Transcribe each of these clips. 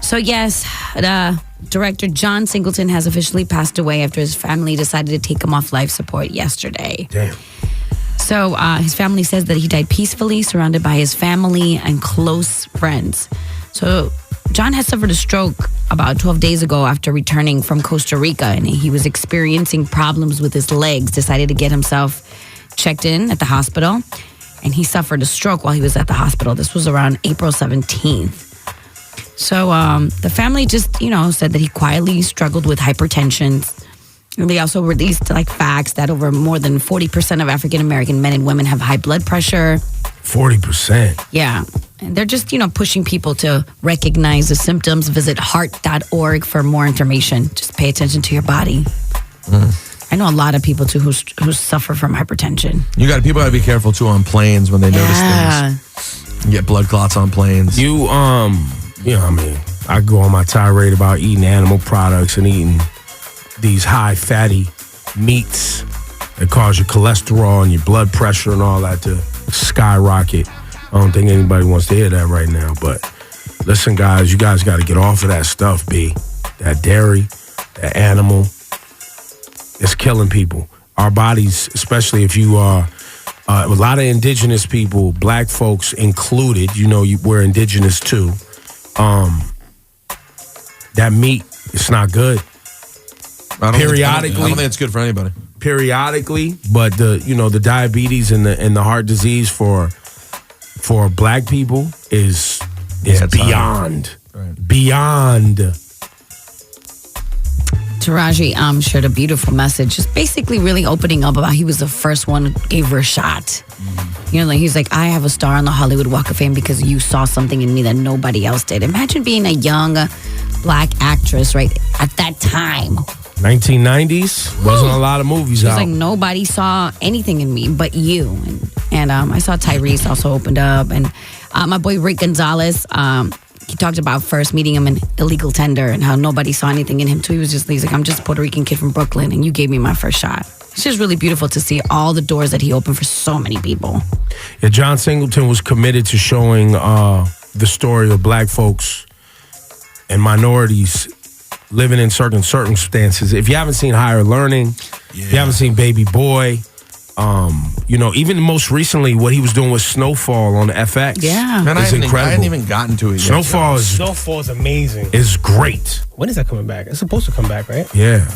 So yes, director John Singleton has officially passed away after his family decided to take him off life support yesterday. Damn. So his family says that he died peacefully, surrounded by his family and close friends. So John had suffered a stroke about 12 days ago after returning from Costa Rica, and he was experiencing problems with his legs, decided to get himself checked in at the hospital, and he suffered a stroke while he was at the hospital. This was around April 17th. So the family just, said that he quietly struggled with hypertension. And they also released facts that over more than 40% of African-American men and women have high blood pressure. 40%? Yeah. And they're just, pushing people to recognize the symptoms. Visit heart.org for more information. Just pay attention to your body. I know a lot of people, too, who suffer from hypertension. People got to be careful, too, on planes when they notice things. You get blood clots on planes. I go on my tirade about eating animal products and eating these high fatty meats that cause your cholesterol and your blood pressure and all that to skyrocket. I don't think anybody wants to hear that right now. But listen, guys, you guys got to get off of that stuff, B. That dairy, that animal, it's killing people. Our bodies, especially if you are a lot of indigenous people, black folks included, we're indigenous too. That meat, it's not good. Periodically, I don't think it's good for anybody. Periodically, but the diabetes and the heart disease for black people is beyond. Right. Beyond. Taraji shared a beautiful message, just basically really opening up about he was the first one who gave her a shot. He's like, I have a star on the Hollywood Walk of Fame because you saw something in me that nobody else did. Imagine being a young black actress right at that time. 1990s, wasn't a lot of movies out. It's like nobody saw anything in me but you. And I saw Tyrese also opened up. And my boy Rick Gonzalez, he talked about first meeting him in Illegal Tender and how nobody saw anything in him too. He's like, I'm just a Puerto Rican kid from Brooklyn and you gave me my first shot. It's just really beautiful to see all the doors that he opened for so many people. Yeah, John Singleton was committed to showing the story of black folks and minorities living in certain circumstances. If you haven't seen Higher Learning, if you haven't seen Baby Boy, even most recently what he was doing with Snowfall on FX. Yeah. Man, is incredible. I hadn't even gotten to it yet. Snowfall is amazing. Is great. When is that coming back? It's supposed to come back, right? Yeah.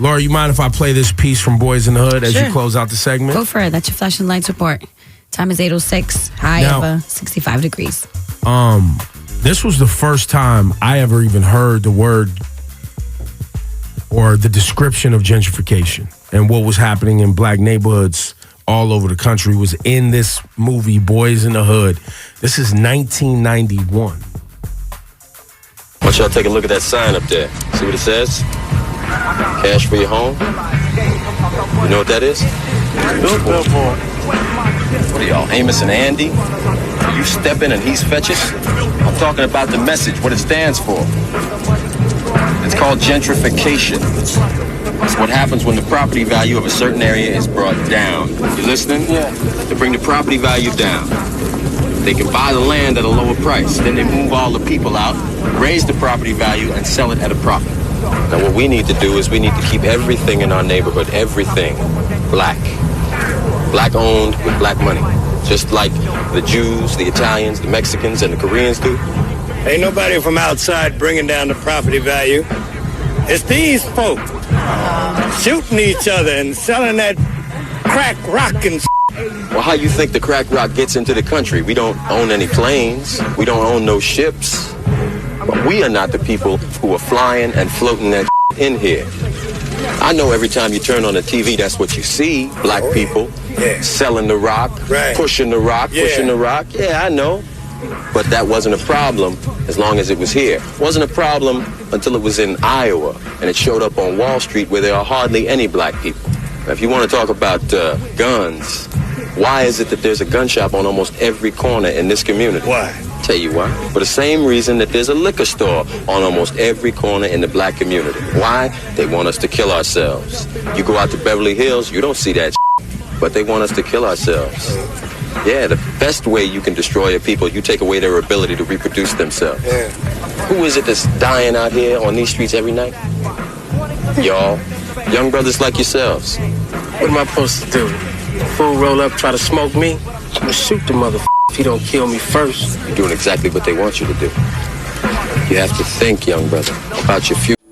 Laura, you mind if I play this piece from Boyz In The Hood as you close out the segment? Go for it. That's your flashing lights report. Time is 8:06. High of 65 degrees. This was the first time I ever even heard the word or the description of gentrification and what was happening in black neighborhoods all over the country was in this movie, Boyz In The Hood. This is 1991. Why don't y'all take a look at that sign up there? See what it says? Cash for your home? You know what that is? What are y'all, Amos and Andy? You stepping and he's fetching? I'm talking about the message, what it stands for. It's called gentrification. It's what happens when the property value of a certain area is brought down. You listening? Yeah. To bring the property value down. They can buy the land at a lower price. Then they move all the people out, raise the property value, and sell it at a profit. Now what we need to do is we need to keep everything in our neighborhood, everything, black. Black owned with black money. Just like the Jews, the Italians, the Mexicans, and the Koreans do. Ain't nobody from outside bringing down the property value. It's these folk shooting each other and selling that crack rock and Well, how you think the crack rock gets into the country? We don't own any planes. We don't own no ships. But we are not the people who are flying and floating that in here. I know every time you turn on the TV, that's what you see. Black people selling the rock, pushing the rock, pushing the rock. Yeah, I know. But that wasn't a problem as long as it was here. It wasn't a problem until it was in Iowa and it showed up on Wall Street where there are hardly any black people. Now, if you want to talk about guns, why is it that there's a gun shop on almost every corner in this community? Why? Tell you why. For the same reason that there's a liquor store on almost every corner in the black community. Why? They want us to kill ourselves. You go out to Beverly Hills, you don't see that but they want us to kill ourselves. Yeah, the best way you can destroy a people, you take away their ability to reproduce themselves. Yeah. Who is it that's dying out here on these streets every night? Y'all, young brothers like yourselves. What am I supposed to do? Fool roll up, try to smoke me? I'm gonna shoot the motherfucker if he don't kill me first. You're doing exactly what they want you to do. You have to think, young brother, about your future.